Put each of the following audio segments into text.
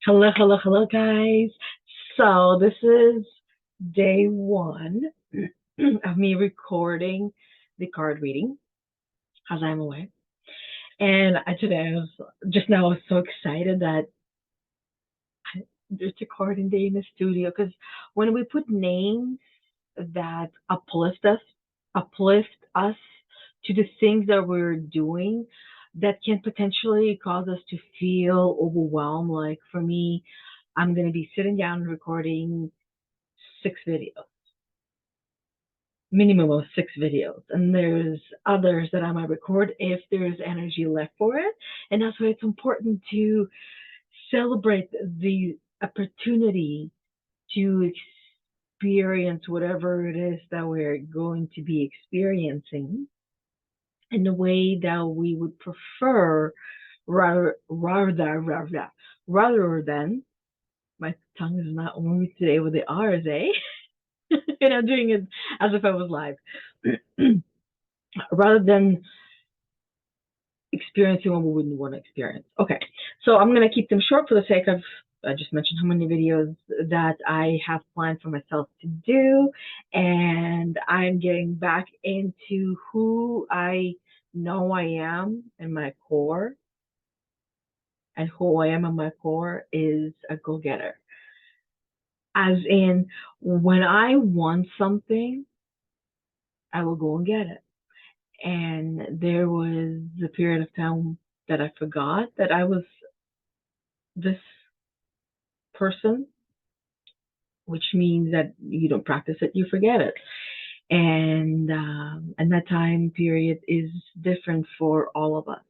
Hello, hello, hello, guys. So, this is day one of me recording the card reading as I'm away. And today I was just now I was so excited that there's a recording day in the studio because when we put names that uplift us to the things that we're doing that can potentially cause us to feel overwhelmed. Like for me, I'm going to be sitting down and recording 6 videos, minimum of 6 videos. And there's others that I might record if there's energy left for it. And that's why it's important to celebrate the opportunity to experience whatever it is that we're going to be experiencing in the way that we would prefer rather than my tongue is not only today with the R's, eh? And I'm doing it as if I was live. Rather than experiencing what we wouldn't want to experience. Okay, so I'm going to keep them short for the sake of I just mentioned how many videos that I have planned for myself to do, and I'm getting back into who I know I am in my core, and who I am in my core is a go-getter. As in, when I want something, I will go and get it. And there was a period of time that I forgot that I was this person, which means that you don't practice it, you forget it. And that time period is different for all of us.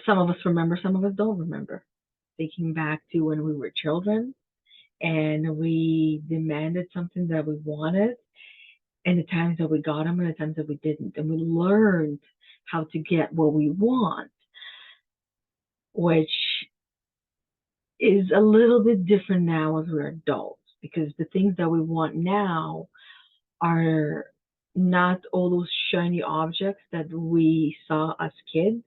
Some of us remember, some of us don't remember. Thinking back to when we were children and we demanded something that we wanted, and the times that we got them and the times that we didn't, and we learned how to get what we want, which is a little bit different now as we're adults because the things that we want now are not all those shiny objects that we saw as kids.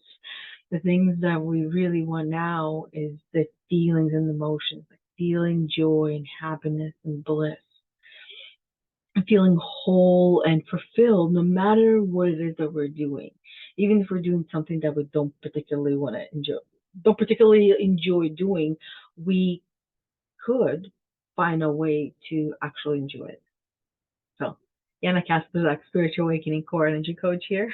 The things that we really want now is the feelings and emotions, like feeling joy and happiness and bliss, and feeling whole and fulfilled no matter what it is that we're doing. Even if we're doing something that we don't particularly enjoy doing, we could find a way to actually enjoy it. So, Yana Kasperczak, Spiritual Awakening Core Energy Coach here,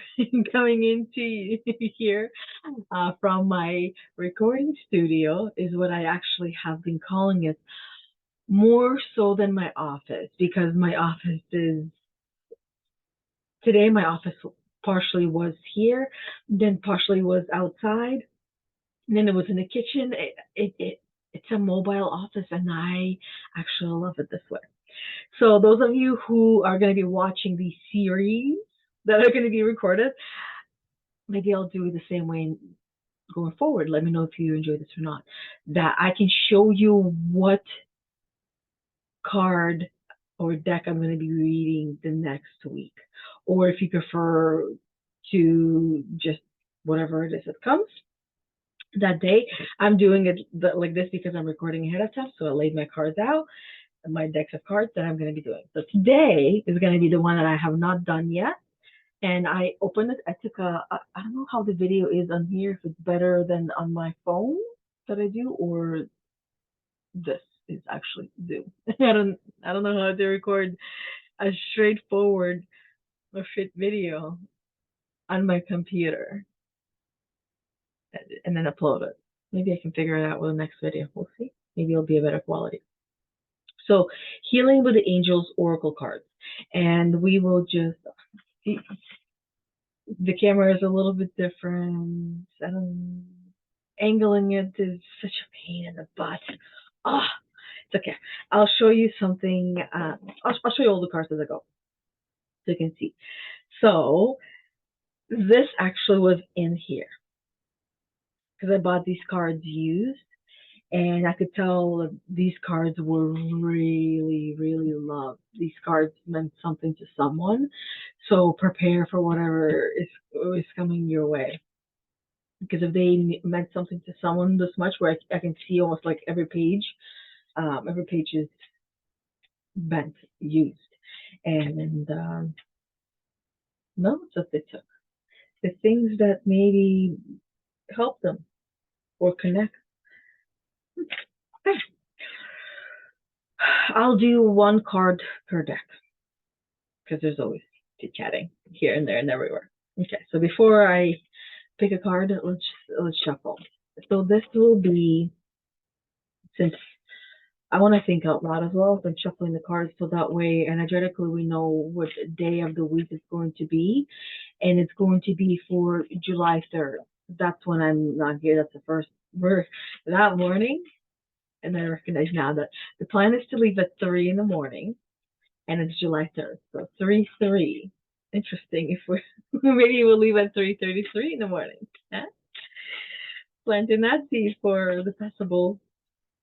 coming into here from my recording studio is what I actually have been calling it, more so than my office, because my office is today. My office partially was here, then partially was outside, and then it was in the kitchen. It's a mobile office, and I actually love it this way. So those of you who are going to be watching these series that are going to be recorded, maybe I'll do it the same way going forward. Let me know if you enjoy this or not. That I can show you what card or deck I'm going to be reading the next week. Or if you prefer to just whatever it is that comes that day. I'm doing it like this because I'm recording ahead of time. So I laid my cards out, my decks of cards that I'm going to be doing. So today is going to be the one that I have not done yet. And I opened it. I took I don't know how the video is on here, if it's better than on my phone that I do, or this is actually Zoom. I don't know how to record a straightforward or straight video on my computer and then upload it. Maybe I can figure it out with the next video. We'll see. Maybe it'll be a better quality. So, healing with the angels oracle cards, and we will just the camera is a little bit different. Angling it is such a pain in the butt. Ah, it's okay. I'll show you something. I'll show you all the cards as I go, so you can see. So this actually was in here because I bought these cards used, and I could tell these cards were really, really loved. These cards meant something to someone, so prepare for whatever is coming your way. because if they meant something to someone this much, where I can see almost like every page is bent, used, and notes that they took, the things that maybe help them or connect. Okay. I'll do one card per deck because there's always chit chatting here and there and everywhere. Okay, so before I pick a card, let's shuffle. So this will be, since I want to think out loud as well, so I'm shuffling the cards so that way energetically we know what day of the week it's going to be, and it's going to be for July 3rd. That's when I'm not here. That's the first word that morning, and I recognize now that the plan is to leave at 3 in the morning, and it's July 3rd. So 3-3. Interesting. If we're maybe we'll leave at 3:33 in the morning. Huh? Planting that seed for the possible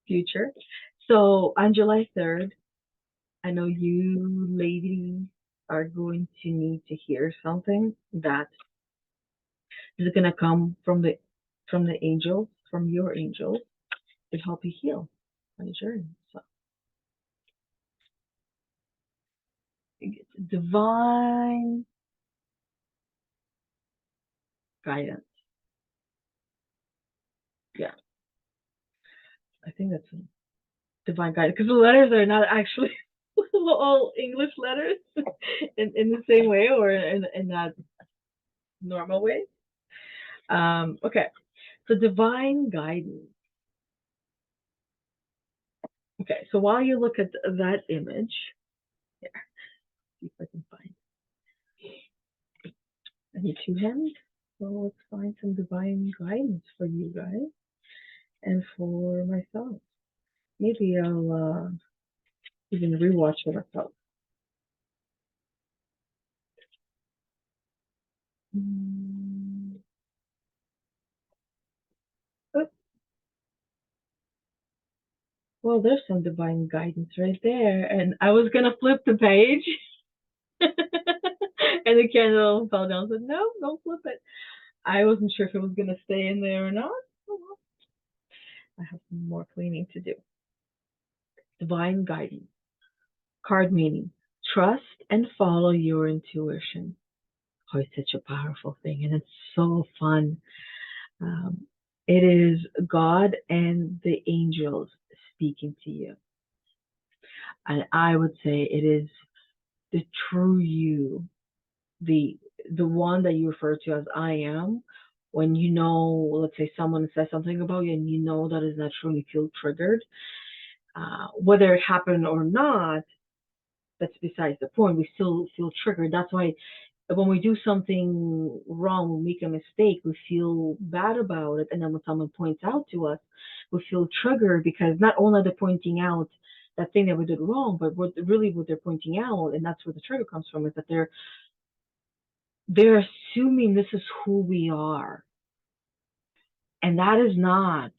future. So on July 3rd, I know you ladies are going to need to hear something that is going to come from the angels, from your angels, to help you heal on your journey. So it's divine guidance. Yeah, I think that's divine guidance because the letters are not actually all English letters in the same way or in that normal way. Okay, so divine guidance. Okay, so while you look at that image, here, see if I can find. I need two hands, so let's find some divine guidance for you guys and for myself. Maybe I'll even rewatch it myself. Mm. Oh, well, there's some divine guidance right there, and I was gonna flip the page, and the candle fell down. Said, "No, don't flip it." I wasn't sure if it was gonna stay in there or not. Oh, well. I have some more cleaning to do. Divine guidance. Card meaning: trust and follow your intuition. Oh, it's such a powerful thing, and it's so fun. Um, it is God and the angels speaking to you. And I would say it is the true you, the the one that you refer to as I am. When you know, let's say someone says something about you, and you know that is not true, and you feel triggered. Whether it happened or not, that's besides the point. We still feel triggered. That's why when we do something wrong, we make a mistake, we feel bad about it. And then when someone points out to us, we feel triggered because not only are they pointing out that thing that we did wrong, but what they're pointing out, and that's where the trigger comes from, is that they're assuming this is who we are. And that is not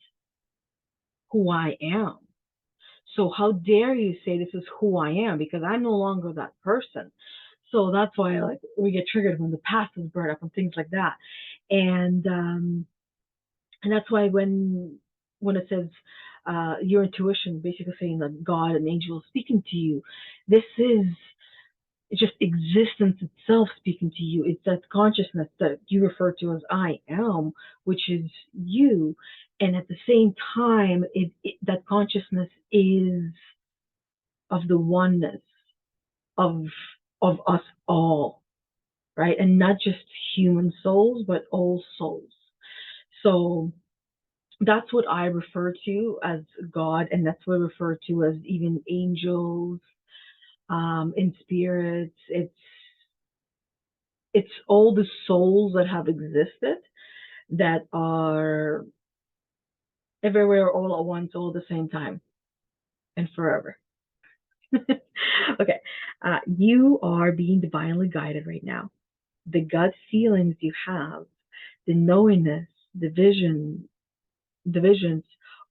who I am. So how dare you say this is who I am, because I'm no longer that person. So that's why like we get triggered when the past is brought up and things like that. And that's why when it says your intuition, basically saying that God and angels speaking to you, this is just existence itself speaking to you. It's that consciousness that you refer to as I am, which is you. And at the same time, that consciousness is of the oneness of us all, right? And not just human souls, but all souls. So that's what I refer to as God, and that's what I refer to as even angels, in spirits. It's all the souls that have existed that are everywhere, all at once, all at the same time, and forever. Okay, you are being divinely guided right now. The gut feelings you have, the knowingness, the visions,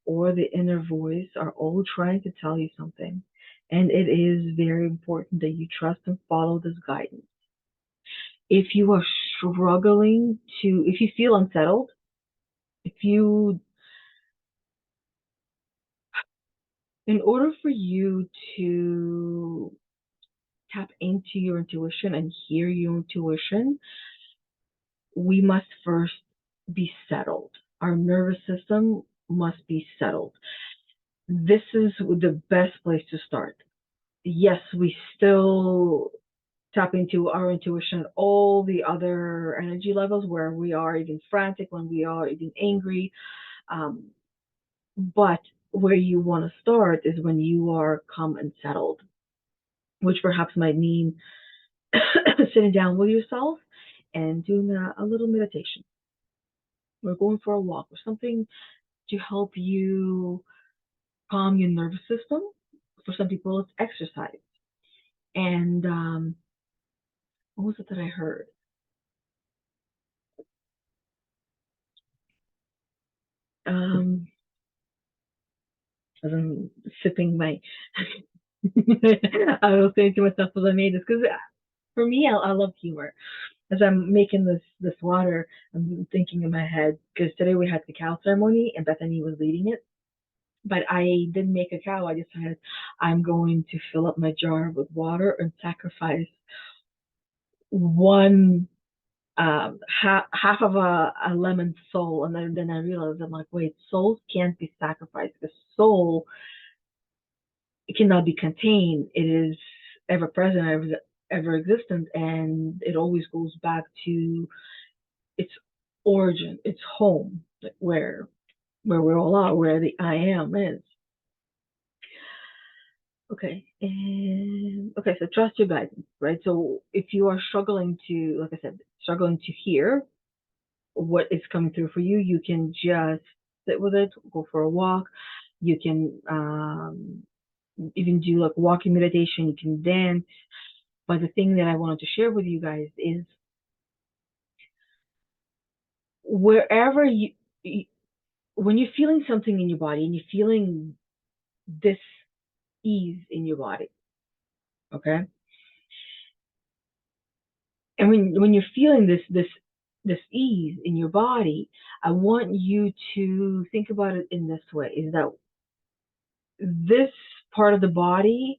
or the inner voice are all trying to tell you something. And it is very important that you trust and follow this guidance. If you are struggling if you feel unsettled, If you, in order for you to tap into your intuition and hear your intuition, we must first be settled. Our nervous system must be settled. This is the best place to start. Yes, we still tap into our intuition at all the other energy levels where we are even frantic, when we are even angry. Um, but where you want to start is when you are calm and settled, which perhaps might mean sitting down with yourself and doing a little meditation, or going for a walk, or something to help you calm your nervous system. For some people, it's exercise. And what was it that I heard? Um, as I'm sipping my, I was saying to myself as I made this, because for me, I love humor. As I'm making this water, I'm thinking in my head, because today we had the cacao ceremony and Bethany was leading it. But I didn't make a cow. I decided I'm going to fill up my jar with water and sacrifice one half of a lemon soul. And then I realized, I'm like, wait, souls can't be sacrificed. The soul, it cannot be contained. It is ever present, ever existent, and it always goes back to its origin, its home, like where we all are, where the I am is. Okay, and okay, so trust your guidance, right? So if you are struggling to, like I said, struggling to hear what is coming through for you, you can just sit with it, go for a walk. You can even do like walking meditation. You can dance. But the thing that I wanted to share with you guys is wherever when you're feeling something in your body and you're feeling this ease in your body, okay? And when you're feeling this ease in your body, I want you to think about it in this way: is that this part of the body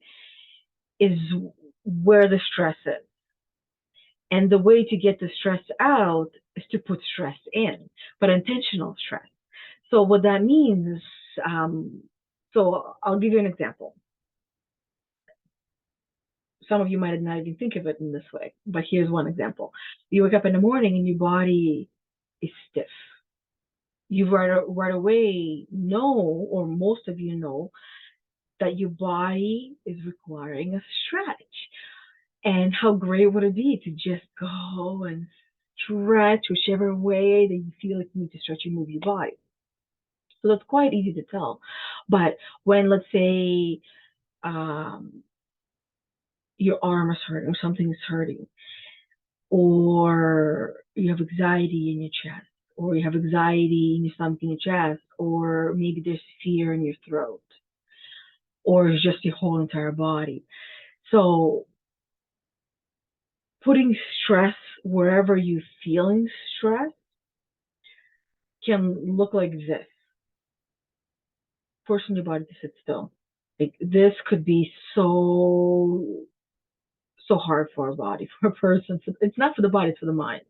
is where the stress is. And the way to get the stress out is to put stress in, but intentional stress. So what that means is, so I'll give you an example. Some of you might not even think of it in this way, but here's one example. You wake up in the morning and your body is stiff. You right away know, or most of you know, that your body is requiring a stretch. And how great would it be to just go and stretch whichever way that you feel like you need to stretch and move your body. So that's quite easy to tell. But when, let's say, um, your arm is hurting, or something is hurting, or you have anxiety in your chest, or you have anxiety in your stomach, in your chest, or maybe there's fear in your throat, or it's just your whole entire body. So putting stress wherever you're feeling stress can look like this: forcing your body to sit still. Like this could be so hard for a body, for a person. It's not for the body, it's for the mind.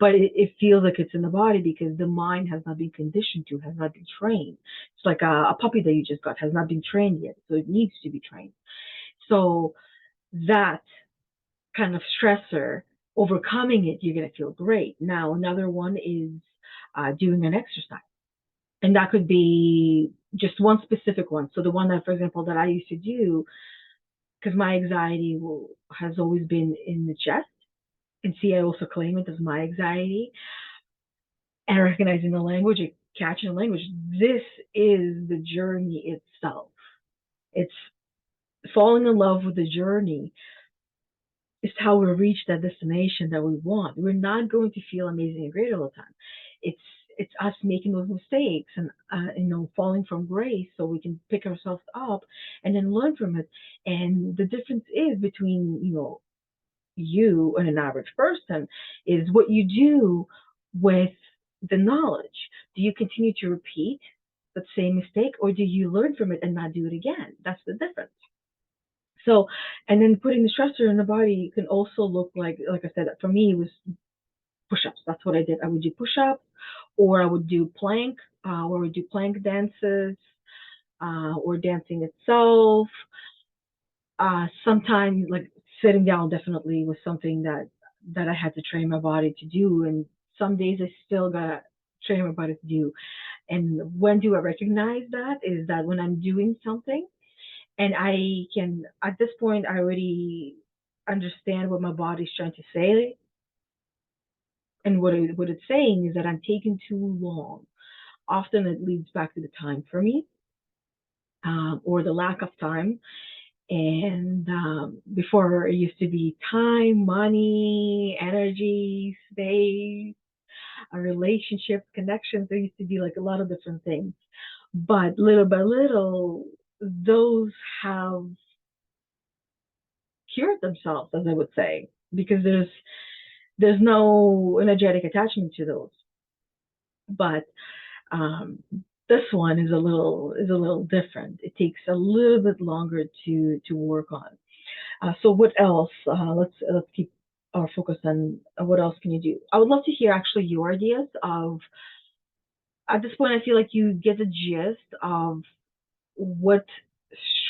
But it feels like it's in the body because the mind has not been conditioned to, has not been trained. It's like a puppy that you just got has not been trained yet, so it needs to be trained. So that kind of stressor, overcoming it, you're going to feel great. Now, another one is doing an exercise. And that could be just one specific one. So the one that, for example, that I used to do, because my anxiety has always been in the chest. And see, I also claim it as my anxiety. And recognizing the language and catching the language, this is the journey itself. It's falling in love with the journey is how we reach that destination that we want. We're not going to feel amazing and great all the time. It's it's us making those mistakes and falling from grace so we can pick ourselves up and then learn from it. And the difference is between you and an average person is what you do with the knowledge. Do you continue to repeat the same mistake, or do you learn from it and not do it again? That's the difference. So, and then putting the stressor in the body can also look like I said, for me, it was push-ups. That's what I did. I would do push-ups, or I would do plank, or I would do plank dances, or dancing itself. Sometimes, like sitting down, definitely was something that I had to train my body to do, and some days I still gotta train my body to do. And when do I recognize that? Is that when I'm doing something and I can, at this point, I already understand what my body's trying to say, and what it's saying is that I'm taking too long. Often it leads back to the time for me, or the lack of time. And before, it used to be time, money, energy, space, relationships, connections. There used to be like a lot of different things. But little by little, those have cured themselves, as I would say, because there's no energetic attachment to those. But um, this one is a little different. It takes a little bit longer to work on. So what else? Let's keep our focus on what else can you do. I would love to hear actually your ideas of. At this point, I feel like you get the gist of what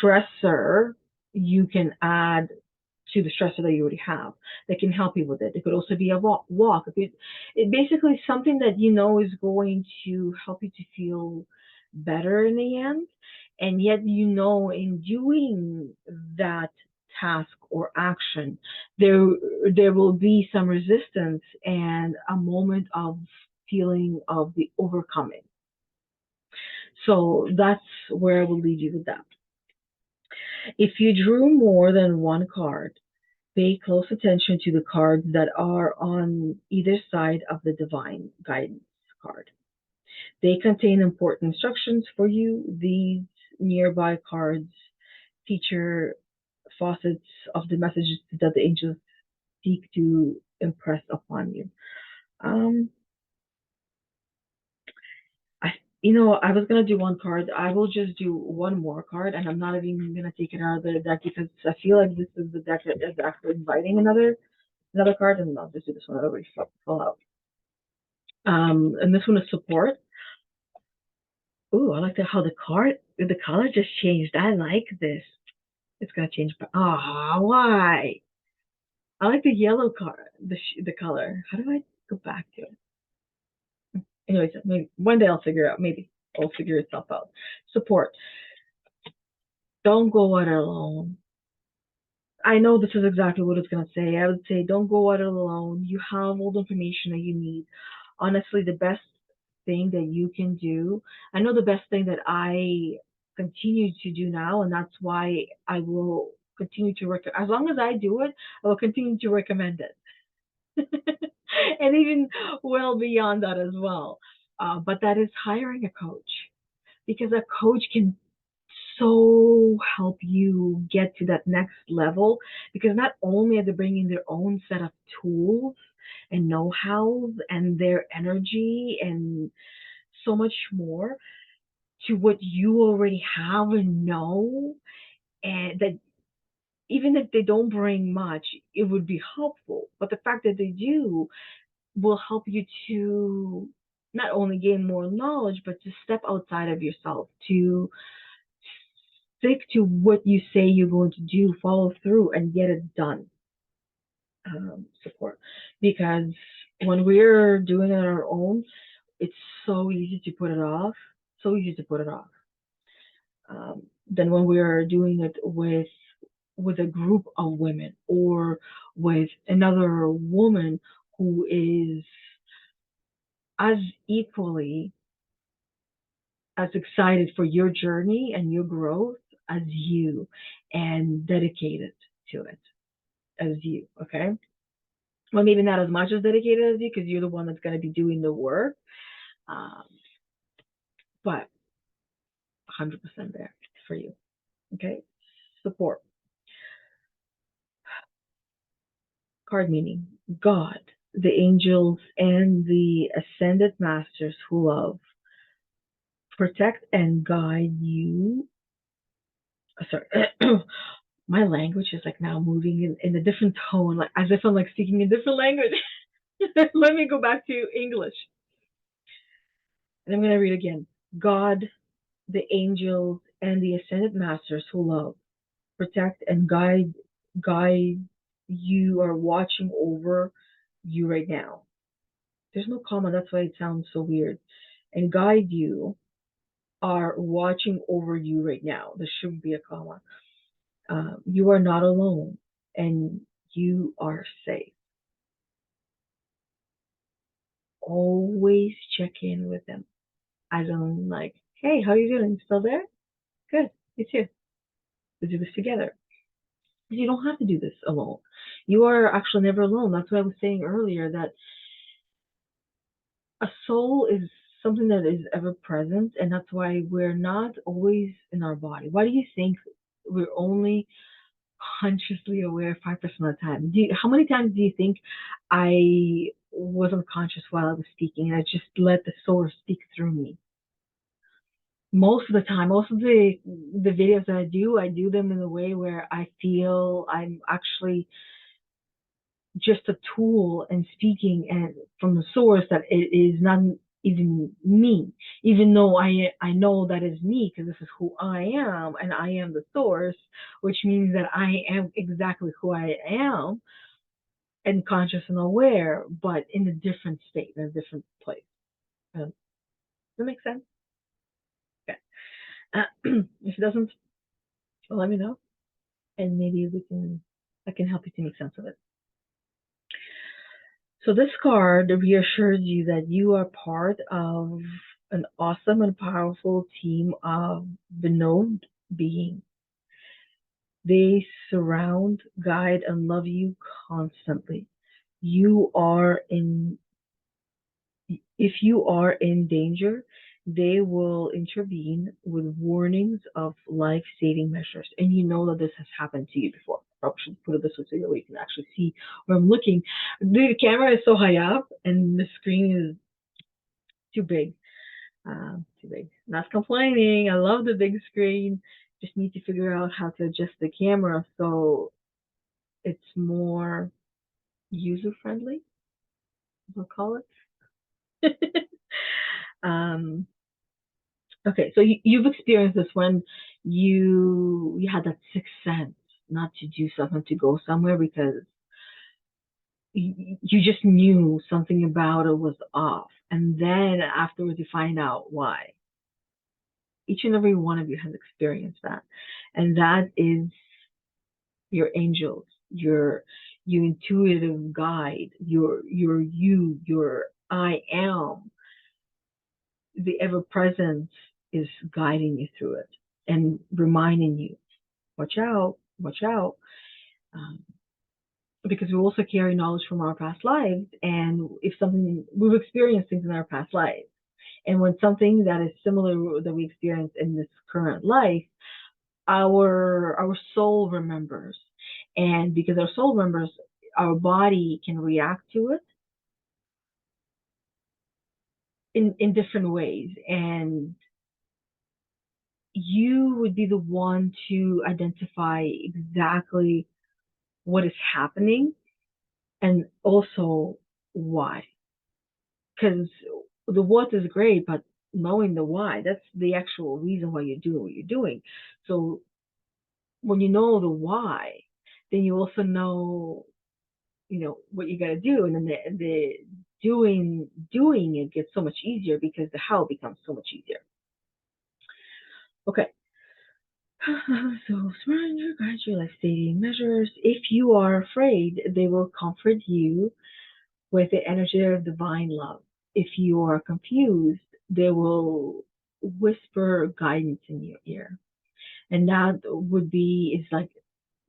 stressor you can add to the stressor that you already have that can help you with it. It could also be a walk. It basically something that you know is going to help you to feel better in the end, and yet you know in doing that task or action, there there will be some resistance and a moment of feeling of the overcoming. So that's where I will leave you with that. If you drew more than one card, pay close attention to the cards that are on either side of the divine guidance card. They contain important instructions for you. These nearby cards feature facets of the messages that the angels seek to impress upon you. Um, I, I was gonna do one card. I will just do one more card, and I'm not even gonna take it out of the deck because I feel like this is the deck that is actually inviting another card, and I'll just do this one. It'll already fall out. And this one is support. Ooh, I like how the color just changed. I like this. It's gonna change. Ah, why? I like the yellow card, the color. How do I go back to it? Anyways, maybe one day I'll figure it out. Maybe it'll figure itself out. Support. Don't go out alone. I know this is exactly what it's gonna say. I would say don't go out alone. You have all the information that you need. Honestly, the best thing that you can do. I know the best thing that I continue to do now, and that's why I will continue to recommend. As long as I do it, I will continue to recommend it, and even well beyond that as well. But that is hiring a coach, because a coach can so help you get to that next level, because not only are they bringing their own set of tools and know-how and their energy and so much more to what you already have and know, and that even if they don't bring much, it would be helpful. But the fact that they do will help you to not only gain more knowledge, but to step outside of yourself, to stick to what you say you're going to do, follow through, and get it done. Support. Because when we're doing it on our own, it's so easy to put it off. So easy to put it off. Than when we are doing it with a group of women, or with another woman who is as equally as excited for your journey and your growth as you, and dedicated to it as you. Okay. Well, maybe not as much as dedicated as you, because you're the one that's going to be doing the work. Um, but 100% there for you. Okay. Support. Card meaning God. the angels and the ascended masters who love, protect and guide you. Sorry, my language is like now moving in a different tone, like as if I'm like speaking a different language. Let me go back to English. And I'm going to read again. God, the angels, and the ascended masters who love, protect, and guide you are watching over you right now. There's no comma, that's why it sounds so weird. And guide you are watching over you right now. There should be a comma. You are not alone, and you are safe. Always check in with them. As I'm like, hey, how are you doing? Still there? Good. Me too. We do this together. You don't have to do this alone. You are actually never alone. That's what I was saying earlier, that a soul is something that is ever present, and that's why we're not always in our body. Why do you think we're only consciously aware 5% of the time? How many times do you think I wasn't conscious while I was speaking and I just let the source speak through me? Most of the time, most of the videos that I do them in a way where I feel I'm actually just a tool and speaking and from the source, that it is not even me, even though I know that is me because this is who I am and I am the source, which means that I am exactly who I am and conscious and aware, but in a different state, in a different place. Does that make sense? Okay. If it doesn't, let me know, and maybe I can help you to make sense of it. So this card reassures you that you are part of an awesome and powerful team of benevolent beings. They surround, guide, and love you constantly. You are in If you are in danger, they will intervene with warnings of life-saving measures. And you know that this has happened to you before. I probably should put it this way so that you can actually see where I'm looking. The camera is so high up and the screen is too big. Too big. Not complaining. I love the big screen. Just need to figure out how to adjust the camera so it's more user-friendly, I'll call it. um, Okay, so you've experienced this when you had that sixth sense not to do something, to go somewhere because you just knew something about it was off, and then afterwards you find out why. Each and every one of you has experienced that, and that is your angels, your intuitive guide, your I am, the ever present is guiding you through it and reminding you, watch out, watch out. Um, because we also carry knowledge from our past lives, and if something, we've experienced things in our past lives, and when something that is similar that we experience in this current life, our soul remembers, and because our soul remembers, our body can react to it in different ways, and you would be the one to identify exactly what is happening and also why. Because the what is great, but knowing the why, that's the actual reason why you're doing what you're doing. So when you know the why, then you also know, what you got to do. And then the doing it gets so much easier because the how becomes so much easier. Okay. So surrender, guide your life-saving measures. If you are afraid, they will comfort you with the energy of divine love. If you are confused, they will whisper guidance in your ear. And that is like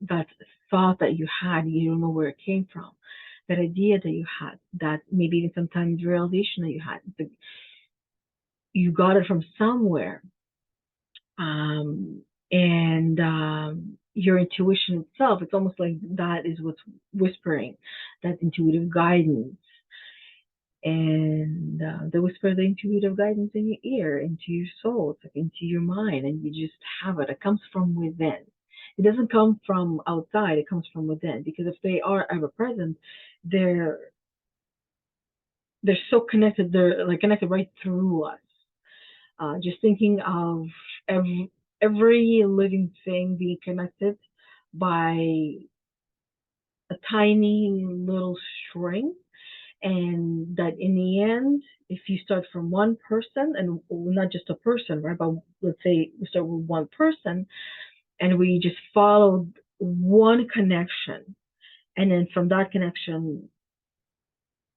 that thought that you had, you don't know where it came from. That idea that you had, that maybe even sometimes realization that you had, you got it from somewhere. And your intuition itself, it's almost like that is what's whispering, that intuitive guidance and they whisper the intuitive guidance in your ear, into your soul, it's like into your mind, and you just have it. It comes from within. It doesn't come from outside. It comes from within, because if they are ever present, they're they're so connected. They're like connected right through us. Just thinking of every living thing being connected by a tiny little string, and that in the end, if you start from one person, and not just a person, right, but let's say we start with one person, and we just follow one connection, and then from that connection,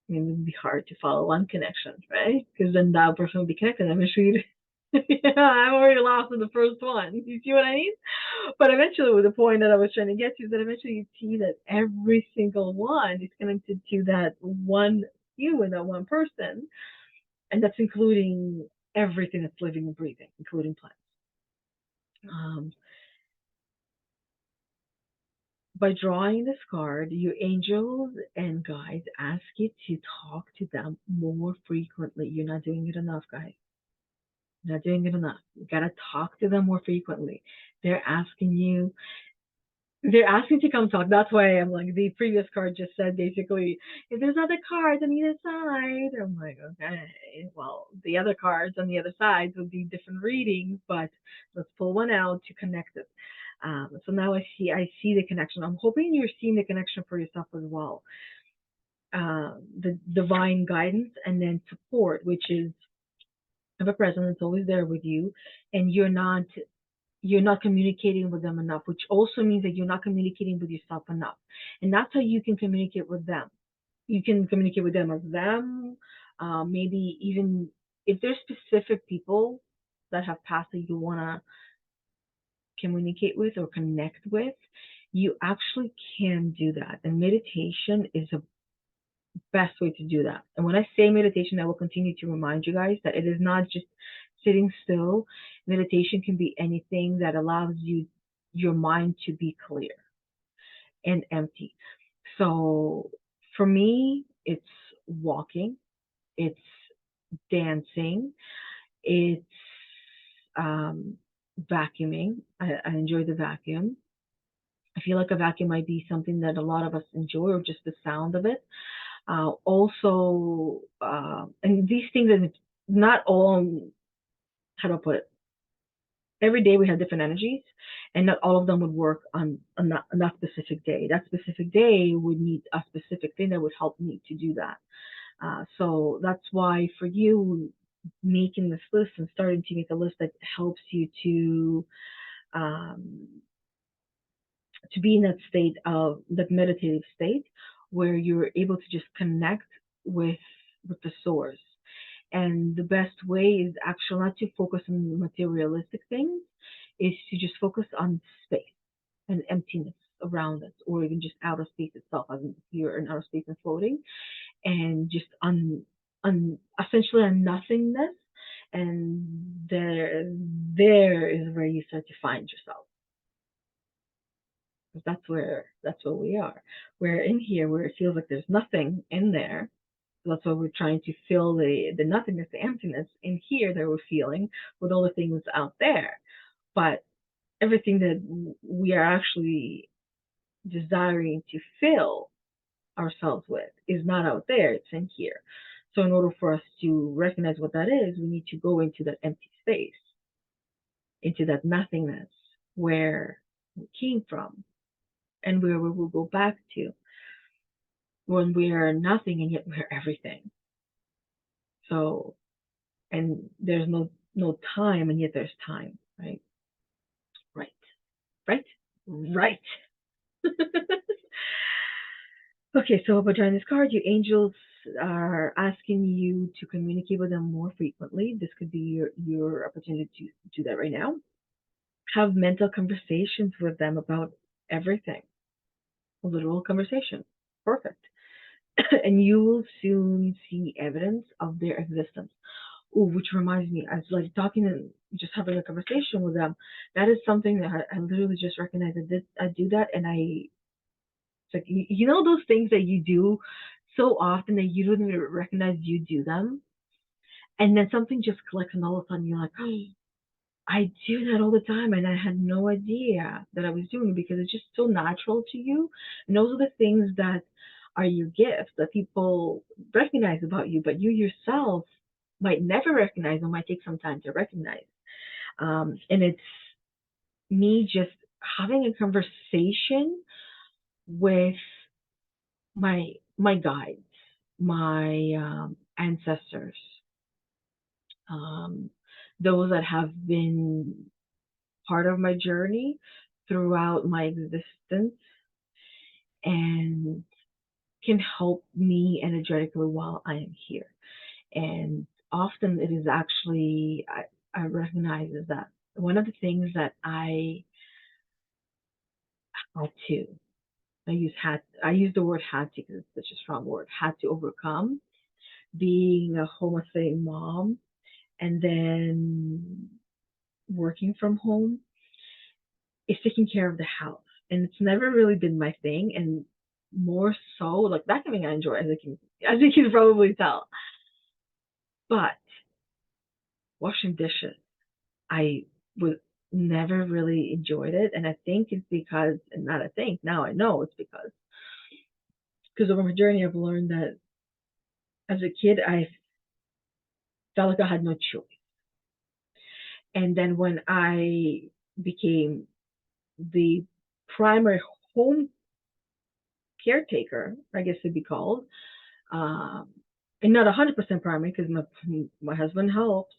I mean, it would be hard to follow one connection, right? Because then that person would be connected. I'm sure you. Yeah, I'm already lost in the first one. You see what I mean? But eventually, with the point that I was trying to get to, is that eventually you see that every single one is connected to that one you and that one person, and that's including everything that's living and breathing, including plants. Um, by drawing this card, your angels and guides ask you to talk to them more frequently. You're not doing it enough, guys. You're not doing it enough. You gotta talk to them more frequently. They're asking you They're asking to come talk. That's why I'm like, the previous card just said basically, if there's other cards on either side, I'm like, okay, well, the other cards on the other sides would be different readings, but let's pull one out to connect it. So now I see the connection. I'm hoping you're seeing the connection for yourself as well. The divine guidance, and then support, which is of a presence that's always there with you, and you're not communicating with them enough, which also means that you're not communicating with yourself enough. And that's how you can communicate with them. You can communicate with them as them, maybe even if there's specific people that have passed that you want to communicate with or connect with, you actually can do that. And meditation is a best way to do that. And when I say meditation, I will continue to remind you guys that it is not just sitting still. Meditation can be anything that allows your mind to be clear and empty. So for me, it's walking, it's dancing, it's um, vacuuming. I enjoy the vacuum. I feel like a vacuum might be something that a lot of us enjoy, or just the sound of it. Also, and these things are not all, how do I put it? Every day we have different energies, and not all of them would work on that specific day. That specific day would need a specific thing that would help me to do that. So that's why for you, making this list and starting to make a list that helps you um, to be in that state of that meditative state where you're able to just connect with with the source. And the best way is actually not to focus on materialistic things, is to just focus on space and emptiness around us, or even just outer space itself, as if you're in outer space and floating, and just on essentially on nothingness. And there is where you start to find yourself. Because that's where we are. We're in here where it feels like there's nothing in there. So that's why we're trying to fill the nothingness, the emptiness in here that we're feeling with all the things out there. But everything that we are actually desiring to fill ourselves with is not out there, it's in here. So in order for us to recognize what that is, we need to go into that empty space, into that nothingness where we came from, and where we will go back to when we are nothing and yet we're everything. So, and there's no time and yet there's time, right? Right, right, right. Okay, so by drawing this card, your angels are asking you to communicate with them more frequently. This could be your opportunity to do that right now. Have mental conversations with them about everything. A literal conversation. Perfect. And you will soon see evidence of their existence. Oh, which reminds me, as like talking and just having a conversation with them, that is something that I literally just recognized. I do that, and I, it's like, you know those things that you do so often that you don't even recognize you do them. And then something just clicks, and all of a sudden you're like, oh, I do that all the time, and I had no idea that I was doing it because it's just so natural to you. And those are the things that are your gifts that people recognize about you, but you yourself might never recognize or might take some time to recognize. And it's me just having a conversation with my guides, my ancestors, um, those that have been part of my journey throughout my existence and can help me energetically while I am here. And often it is actually, I recognize is that one of the things that had to, I use the word had to because it's such a strong word, had to overcome being a homosexual mom and then working from home is taking care of the house. And it's never really been my thing. And more so, like that's something I enjoy, as you can probably tell. But washing dishes, I was never really enjoyed it. And I think it's because, and not I think, now I know it's because over my journey, I've learned that as a kid, I felt like I had no choice. And then when I became the primary home caretaker, I guess it'd be called, um, and not 100% primary because my husband helps.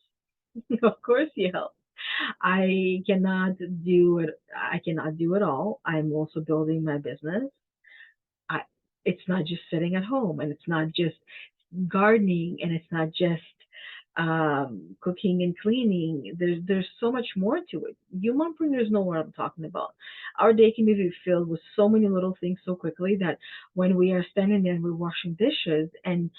Of course, he helps. I cannot do it. I cannot do it all. I'm also building my business. I, it's not just sitting at home, and it's not just gardening, and it's not just cooking and cleaning. There's so much more to it. You mompreneurs know what I'm talking about. Our day can be filled with so many little things so quickly that when we are standing there and we're washing dishes, and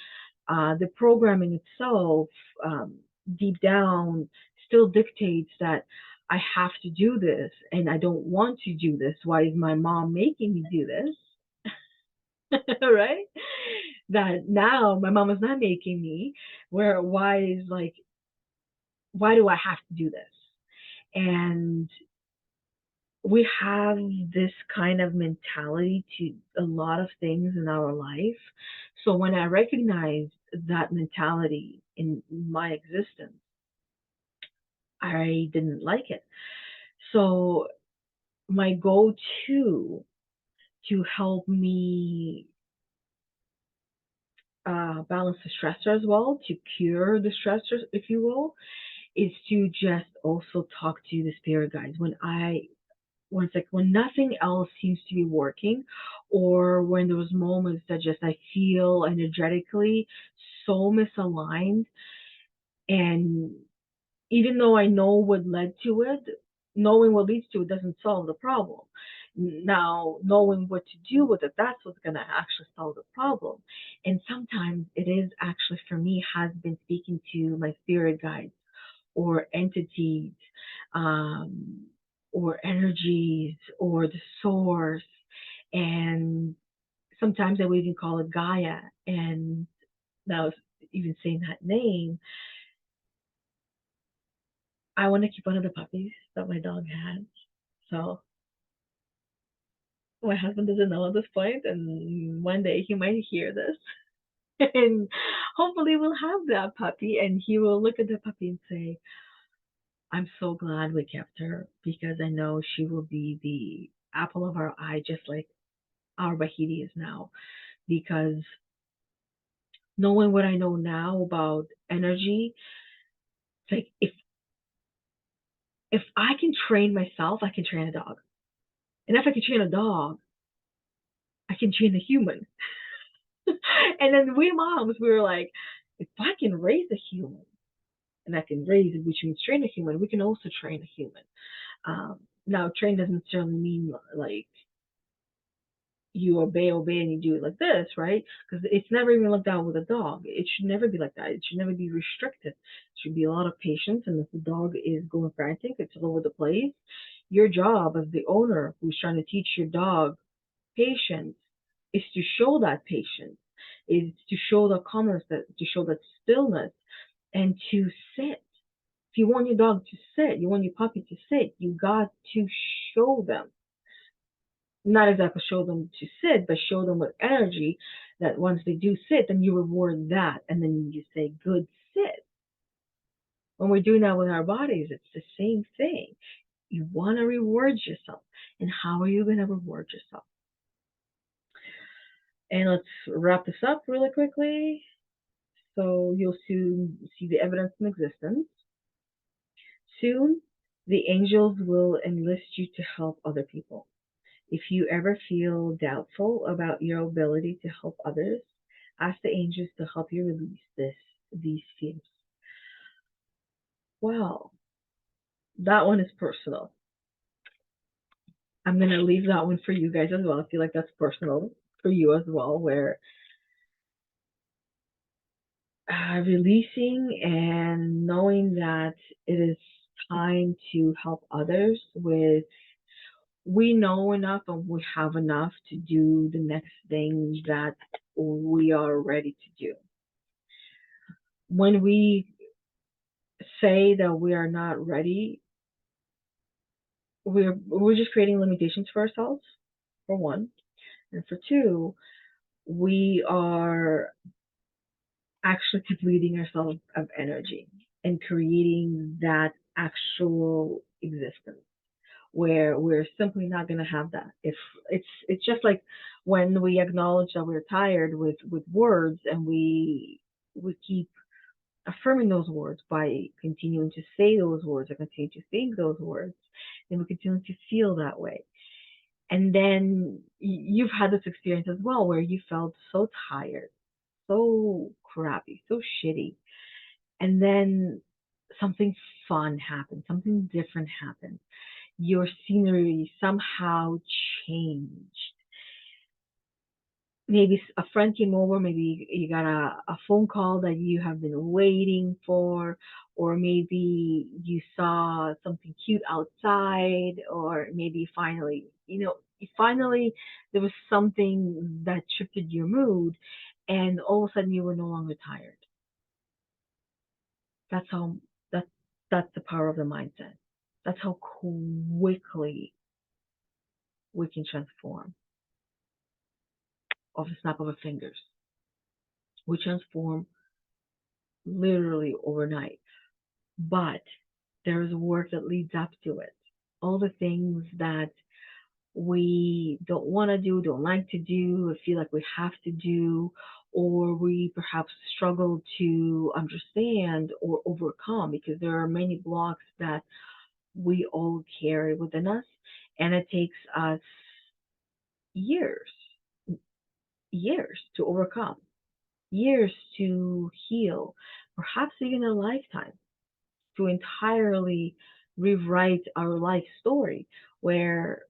the programming itself, um, deep down, still dictates that I have to do this, and I don't want to do this. Why is my mom making me do this? Right? That now my mom is not making me. Where why is like why do I have to do this? And we have this kind of mentality to a lot of things in our life. So when I recognized that mentality in my existence, I didn't like it. So my go-to to help me balance the stressor as well, to cure the stressor, if you will, is to just also talk to the spirit guides when it's like when nothing else seems to be working, or when those moments that just I feel energetically so misaligned, and even though I know what led to it, knowing what leads to it doesn't solve the problem. Now, knowing what to do with it, that's what's going to actually solve the problem. And sometimes it is actually, for me, has been speaking to my spirit guides or entities, um, or energies or the source. And sometimes I would even call it Gaia. And now, even saying that name, I want to keep one of the puppies that my dog had. So my husband doesn't know at this point, and one day he might hear this. And hopefully we'll have that puppy, and he will look at the puppy and say, I'm so glad we kept her because I know she will be the apple of our eye, just like our Bahidi is now. Because knowing what I know now about energy, it's like if I can train myself, I can train a dog. And if I can train a dog, I can train a human. And then we moms, we were like, if I can raise a human, and I can raise it, which means train a human, we can also train a human. Now, train doesn't necessarily mean like you obey, and you do it like this, right? Because it's never even like that with a dog. It should never be like that. It should never be restricted. It should be a lot of patience. And if the dog is going frantic, it's all over the place. Your job as the owner who's trying to teach your dog patience is to show that patience. is to show the calmness, to show that stillness, and to sit. If you want your dog to sit, you want your puppy to sit, you got to show them. Not exactly show them to sit, but show them with energy that once they do sit, then you reward that. And then you say, good sit. When we're doing that with our bodies, it's the same thing. You want to reward yourself. And how are you going to reward yourself? And let's wrap this up really quickly. So you'll soon see the evidence in existence. Soon, the angels will enlist you to help other people. If you ever feel doubtful about your ability to help others, ask the angels to help you release these fears. Wow, that one is personal. I'm gonna leave that one for you guys as well. I feel like that's personal for you as well, where releasing and knowing that it is time to help others with we know enough and we have enough to do the next thing that we are ready to do. When we say that we are not ready, we're just creating limitations for ourselves, for one. And for two, we are actually depleting ourselves of energy and creating that actual existence where we're simply not going to have that. If it's just like when we acknowledge that we're tired with words and we keep affirming those words by continuing to say those words or continue to think those words, then we continue to feel that way. And then you've had this experience as well where you felt so tired, so crappy, so shitty. And then something fun happened, something different happened. Your scenery somehow changed. Maybe a friend came over, maybe you got a phone call that you have been waiting for, or maybe you saw something cute outside, or maybe finally, finally there was something that shifted your mood, and all of a sudden you were no longer tired. That's how that that's the power of the mindset. That's how quickly we can transform off the snap of our fingers. We transform literally overnight. But there's work that leads up to it. All the things that we don't want to do, don't like to do, or feel like we have to do, or we perhaps struggle to understand or overcome because there are many blocks that we all carry within us, and it takes us years, years to overcome, years to heal, perhaps even a lifetime to entirely rewrite our life story. Where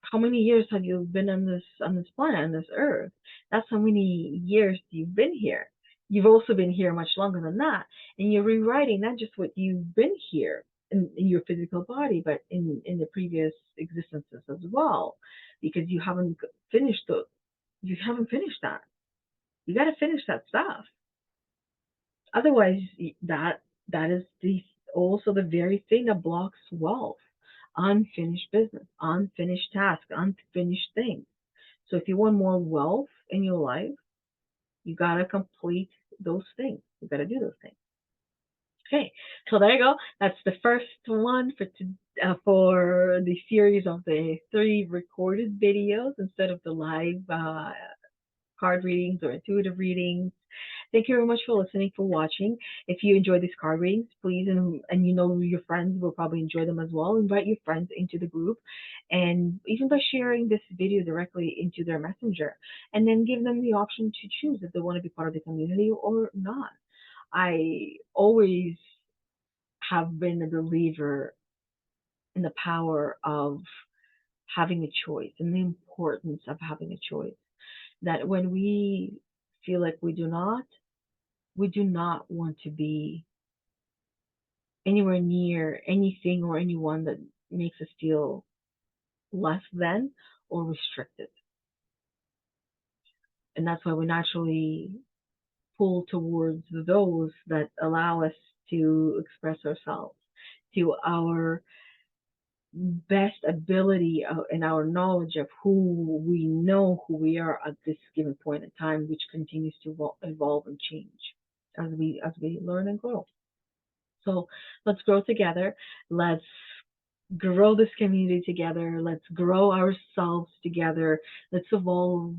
how many years have you been on this planet, on this earth? That's how many years you've been here. You've also been here much longer than that, and you're rewriting not just what you've been here in your physical body, but in the previous existences as well, because you haven't finished the you haven't finished that. You got to finish that stuff. Otherwise, that is the also the very thing that blocks wealth, unfinished business, unfinished tasks, unfinished things. So if you want more wealth in your life, you gotta complete those things. You gotta do those things. Okay, so there you go. That's the first one for the series of the 3 recorded videos instead of the live card readings or intuitive readings. Thank you very much for listening, for watching. If you enjoy these card readings, please, and you know your friends will probably enjoy them as well, invite your friends into the group, and even by sharing this video directly into their messenger, and then give them the option to choose if they want to be part of the community or not. I always have been a believer in the power of having a choice and the importance of having a choice. That when we feel like we do not want to be anywhere near anything or anyone that makes us feel less than or restricted. And that's why we naturally pull towards those that allow us to express ourselves to our best ability and our knowledge of who we know who we are at this given point in time, which continues to evolve and change as we learn and grow. So let's grow together. Let's grow this community together. Let's grow ourselves together. Let's evolve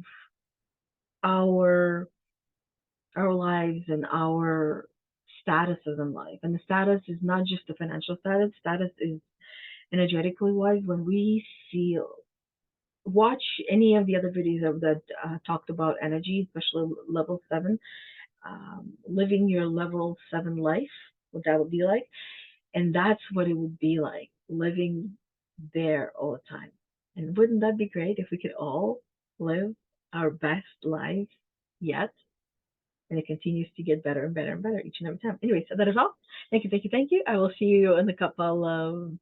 our our lives and our statuses in life. And the status is not just the financial status. Status is energetically wise when we feel. Watch any of the other videos that talked about energy, especially level 7, living your level 7 life, what that would be like. And that's what it would be like, living there all the time. And wouldn't that be great if we could all live our best lives yet? And it continues to get better and better and better each and every time. Anyway, so that is all. Thank you, thank you, thank you. I will see you in a couple of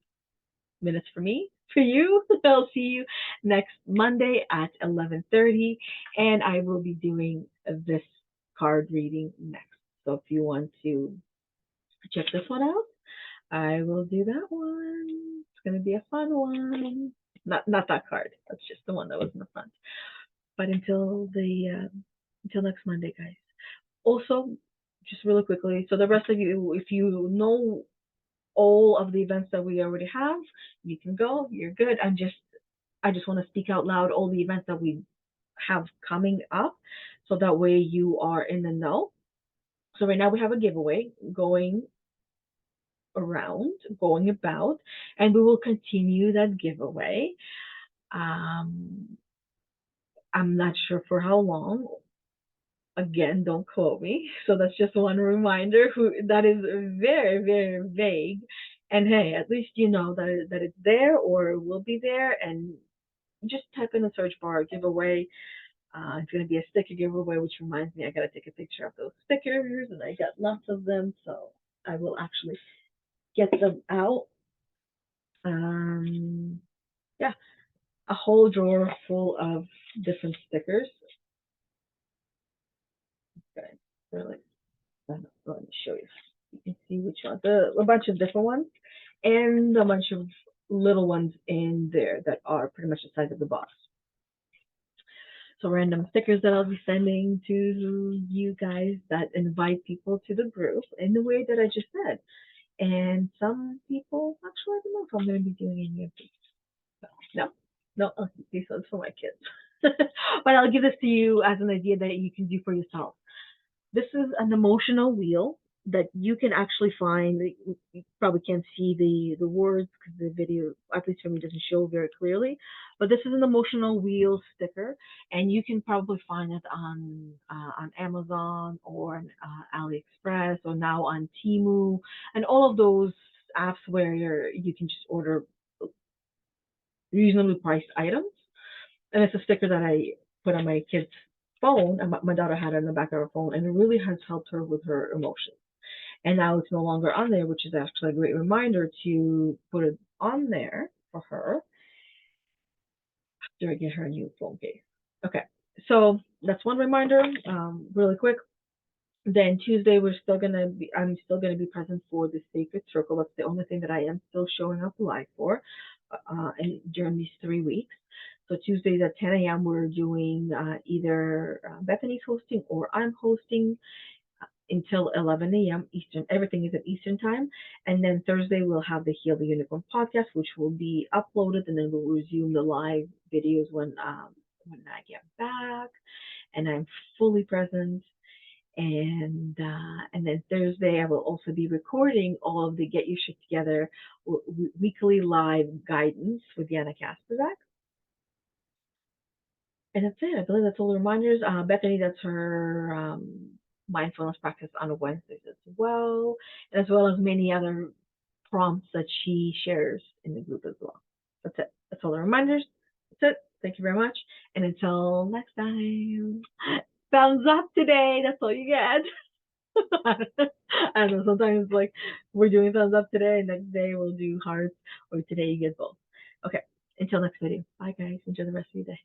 minutes for me. For you, I'll see you next Monday at 11:30, and I will be doing this card reading next. So if you want to check this one out, I will do that one. It's gonna be a fun one. Not that card. That's just the one that was in the front. But until next Monday, guys. Also, just really quickly, so the rest of you, if you know all of the events that we already have, you can go. You're good. I just want to speak out loud all the events that we have coming up, so that way you are in the know. So right now we have a giveaway going about, and we will continue that giveaway. Um, I'm not sure for how long. Again, don't quote me. So that's just one reminder who that is very, very vague. And hey, at least you know that it's there or will be there, and just type in the search bar giveaway. It's going to be a sticker giveaway, which reminds me I got to take a picture of those stickers, and I got lots of them, so I will actually get them out. Yeah, a whole drawer full of different stickers. Okay, really. Let me show you. You can see which one. A bunch of different ones, and a bunch of little ones in there that are pretty much the size of the box. So random stickers that I'll be sending to you guys that invite people to the group in the way that I just said. And some people, actually, I don't know if I'm going to be doing any of these. No, no, these ones for my kids. But I'll give this to you as an idea that you can do for yourself. This is an emotional wheel that you can actually find. You probably can't see the words because the video, at least for me, doesn't show very clearly. But this is an emotional wheel sticker, and you can probably find it on Amazon or on AliExpress or now on Temu and all of those apps where you can just order reasonably priced items. And it's a sticker that I put on my kid's phone, and my daughter had it on the back of her phone, and it really has helped her with her emotions. And now it's no longer on there, which is actually a great reminder to put it on there for her after I get her a new phone case. Okay, so that's one reminder. Really quick. Then Tuesday I'm still gonna be present for the Sacred Circle. That's the only thing that I am still showing up live for, and during these 3 weeks. So Tuesdays at 10 a.m. we're doing either Bethany's hosting or I'm hosting until 11 a.m. Eastern. Everything is at Eastern time. And then Thursday we'll have the Heal the Unicorn podcast, which will be uploaded, and then we'll resume the live videos when I get back and I'm fully present. And then Thursday I will also be recording all of the Get Your Shit Together weekly live guidance with Yana Kasperczak. And that's it. I believe that's all the reminders. Bethany, that's her mindfulness practice on Wednesdays as well, as well as many other prompts that she shares in the group as well. That's it. That's all the reminders. That's it. Thank you very much. And until next time, thumbs up today. That's all you get. I don't know. Sometimes like we're doing thumbs up today, and next day we'll do hearts, or today you get both. Okay. Until next video. Bye, guys. Enjoy the rest of your day.